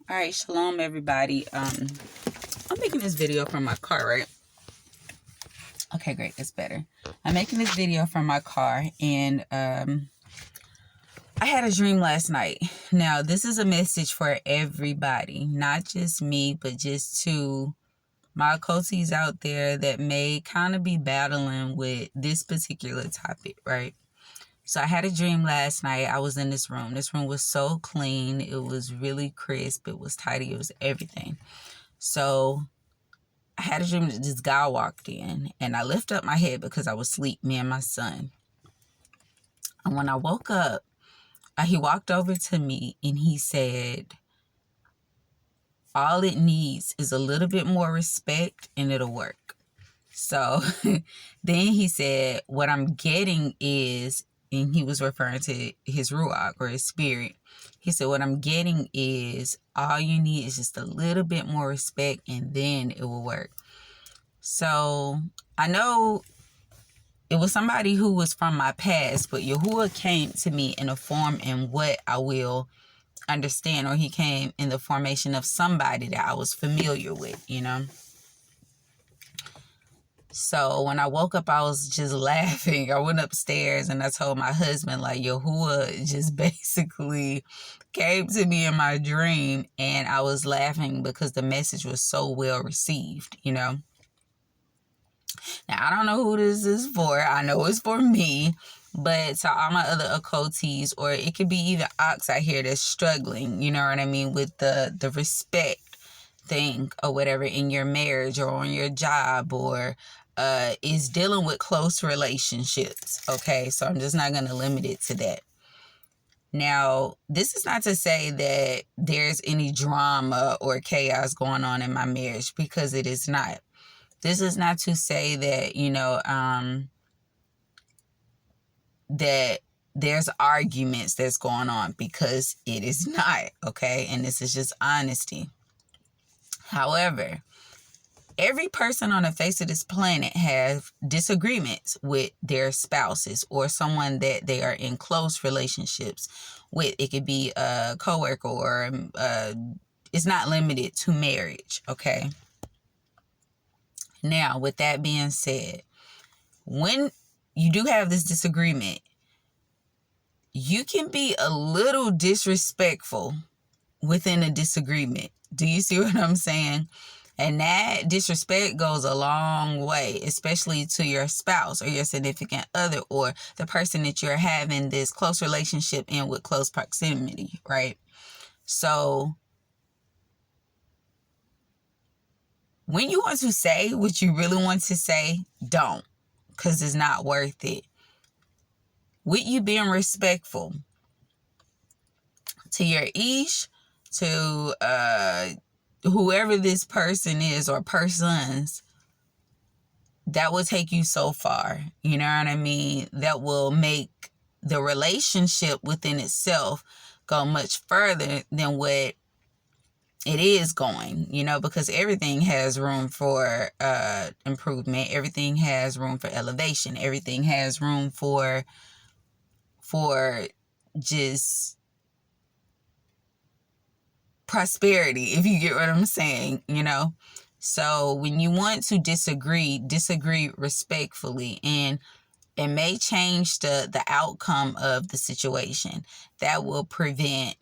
All right, shalom everybody. I'm making this video from my car, right? Okay, great, that's better. I'm making this video from my car, and I had a dream last night. Now, this is a message for everybody, not just me, but just to my occulties out there that may kind of be battling with this particular topic, right? So I had a dream last night. I was in this room. This room was so clean. It was really crisp. It was tidy. It was everything. So I had a dream that this guy walked in, and I lifted up my head because I was asleep, me and my son. And when I woke up, he walked over to me and he said, all it needs is a little bit more respect and it'll work. So then he said, what I'm getting is, and he was referring to his ruach or his spirit. He said, what I'm getting is all you need is just a little bit more respect and then it will work. So I know it was somebody who was from my past, but Yahuwah came to me in a form in what I will understand, or he came in the formation of somebody that I was familiar with, you know. So when I woke up, I was just laughing. I went upstairs and I told my husband, like, Yahuwah just basically came to me in my dream, and I was laughing because the message was so well received, you know. Now, I don't know who this is for. I know it's for me, but to all my other occultees, or it could be even ox out here that's struggling, you know what I mean, with the respect thing or whatever in your marriage or on your job, or is dealing with close relationships. Okay, so I'm just not going to limit it to that. Now, this is not to say that there's any drama or chaos going on in my marriage, because it is not. This is not to say that, you know, that there's arguments that's going on, because it is not, okay? And this is just honesty. However, every person on the face of this planet have disagreements with their spouses or someone that they are in close relationships with. It could be a coworker, or it's not limited to marriage, okay? Now, with that being said, when you do have this disagreement, you can be a little disrespectful within a disagreement. Do you see what I'm saying? And that disrespect goes a long way, especially to your spouse or your significant other, or the person that you're having this close relationship in with close proximity, right? So when you want to say what you really want to say, don't, because it's not worth it. With you being respectful to your ish, to whoever this person is or persons, that will take you so far. You know what I mean? That will make the relationship within itself go much further than what it is going, you know, because everything has room for improvement. Everything has room for elevation. Everything has room for just prosperity, if you get what I'm saying, you know. So when you want to disagree respectfully, and it may change the outcome of the situation. That will prevent,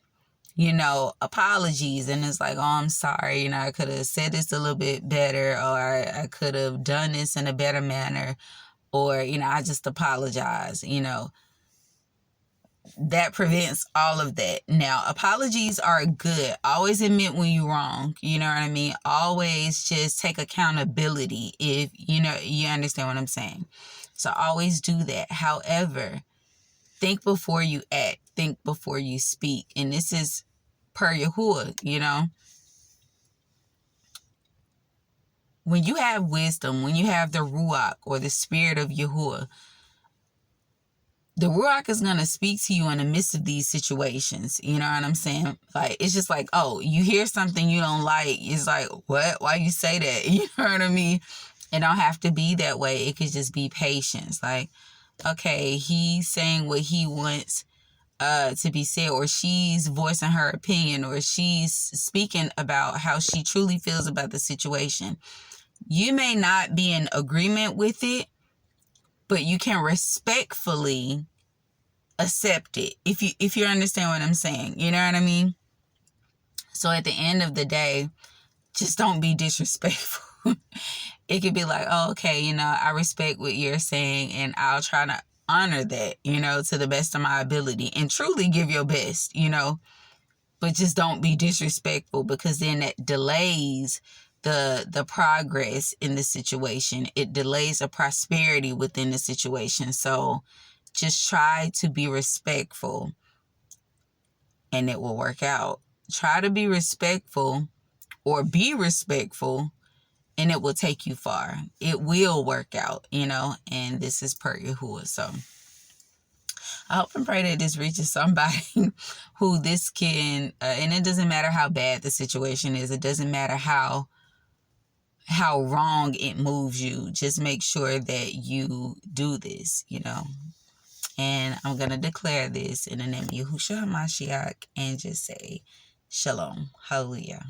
you know, apologies. And it's like, oh, I'm sorry, you know, I could have said this a little bit better, or I could have done this in a better manner, or, you know, I just apologize, you know. That prevents all of that. Now, apologies are good. Always admit when you're wrong. You know what I mean? Always just take accountability, if, you know, you understand what I'm saying. So always do that. However, think before you act. Think before you speak. And this is per Yahuwah, you know. When you have wisdom, when you have the Ruach or the spirit of Yahuwah, the Ruach is going to speak to you in the midst of these situations. You know what I'm saying? Like, it's just like, oh, you hear something you don't like. It's like, what? Why you say that? You know what I mean? It don't have to be that way. It could just be patience. Like, okay, he's saying what he wants to be said, or she's voicing her opinion, or she's speaking about how she truly feels about the situation. You may not be in agreement with it, but you can respectfully accept it, if you understand what I'm saying. You know what I mean? So at the end of the day, just don't be disrespectful. It could be like, oh, okay, I respect what you're saying, and I'll try to honor that, to the best of my ability, and truly give your best, but just don't be disrespectful, because then that delays the progress in the situation. It delays the prosperity within the situation. So just try to be respectful, and it will work out. Try to be respectful, or be respectful, and it will take you far. It will work out, and this is per Yahuwah. So I hope and pray that this reaches somebody who this can, and it doesn't matter how bad the situation is. It doesn't matter how wrong it moves you. Just make sure that you do this, And I'm going to declare this in the name of Yahushua HaMashiach and just say, Shalom. Hallelujah.